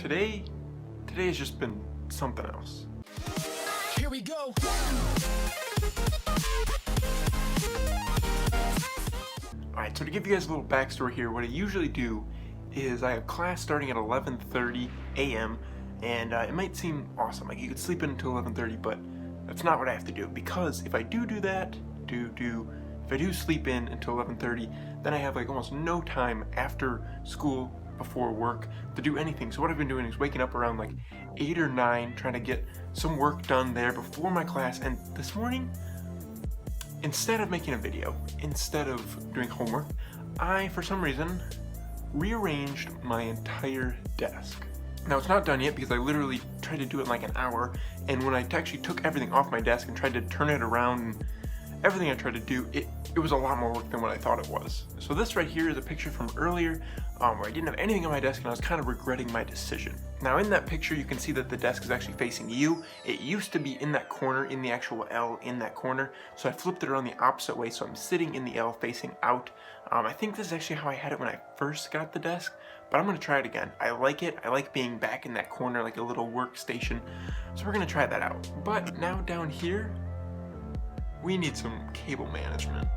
today has just been something else. Here we go. Alright, so to give you guys a little backstory here, what I usually do is I have class starting at 11:30 a.m. and it might seem awesome, like you could sleep in until 11:30, but that's not what I have to do, because if I do that, if I do sleep in until 11:30, then I have like almost no time after school, before work, to do anything. So what I've been doing is waking up around like 8 or 9, trying to get some work done there before my class. And this morning, instead of making a video, instead of doing homework, I, for some reason, rearranged my entire desk. Now it's not done yet because I literally tried to do it in like an hour, and when I actually took everything off my desk and tried to turn it around and everything I tried to do, it was a lot more work than what I thought it was. So this right here is a picture from earlier where I didn't have anything on my desk and I was kind of regretting my decision. Now in that picture you can see that the desk is actually facing you. It used to be in that corner, in the actual L in that corner, so I flipped it around the opposite way, so I'm sitting in the L facing out. I think this is actually how I had it when I first got the desk, but I'm going to try it again. I like it. I like being back in that corner like a little workstation, so we're going to try that out. But now down here, we need some cable management.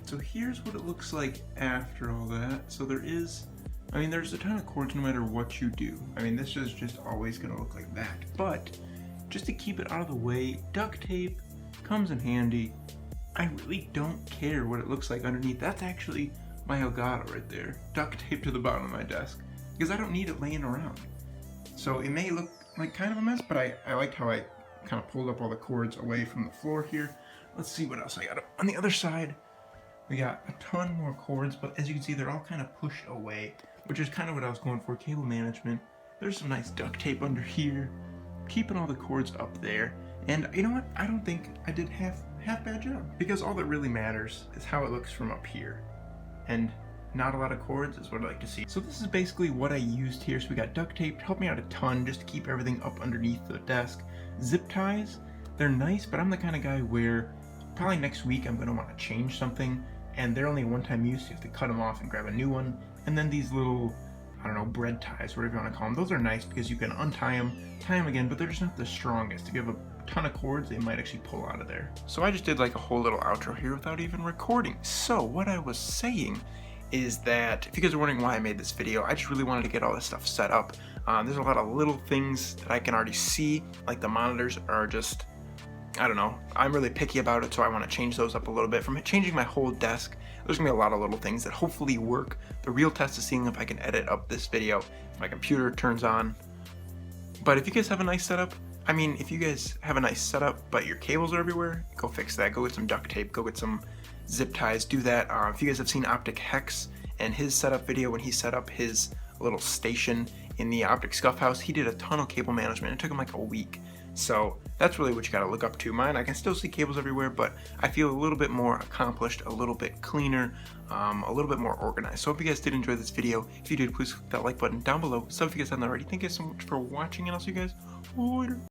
So here's what it looks like after all that. So there's a ton of cords no matter what you do. This is just always gonna look like that. But just to keep it out of the way, duct tape comes in handy. I really don't care what it looks like underneath. That's actually my Elgato right there. Duct tape to the bottom of my desk, because I don't need it laying around. So it may look like kind of a mess, but I liked how I kind of pulled up all the cords away from the floor here. Let's see what else I got. On the other side, we got a ton more cords, but as you can see, they're all kind of pushed away, which is kind of what I was going for, cable management. There's some nice duct tape under here, keeping all the cords up there. And you know what? I don't think I did half bad job, because all that really matters is how it looks from up here. And not a lot of cords is what I like to see. So this is basically what I used here. So we got duct tape to help me out a ton, just to keep everything up underneath the desk. Zip ties, they're nice, but I'm the kind of guy where probably next week I'm going to want to change something, and they're only a one-time use, so you have to cut them off and grab a new one. And then these little, I don't know, bread ties, whatever you want to call them, those are nice because you can untie them, tie them again, but they're just not the strongest. If you have a ton of cords, they might actually pull out of there. So I just did like a whole little outro here without even recording. So what I was saying is that, if you guys are wondering why I made this video, I just really wanted to get all this stuff set up. There's a lot of little things that I can already see, like the monitors are just, I don't know, I'm really picky about it, so I want to change those up a little bit. From changing my whole desk, there's going to be a lot of little things that hopefully work. The real test is seeing if I can edit up this video, if my computer turns on. But if you guys have a nice setup, if you guys have a nice setup, but your cables are everywhere, go fix that. Go get some duct tape, go get some zip ties, do that. If you guys have seen Optic Hex and his setup video, when he set up his little station in the Optic Scuff House, he did a ton of cable management. It took him like a week. So that's really what you gotta look up to. Mine, I can still see cables everywhere, but I feel a little bit more accomplished, a little bit cleaner, a little bit more organized. So I hope you guys did enjoy this video. If you did, please click that like button down below. So if you guys haven't already, thank you so much for watching, and I'll see you guys later.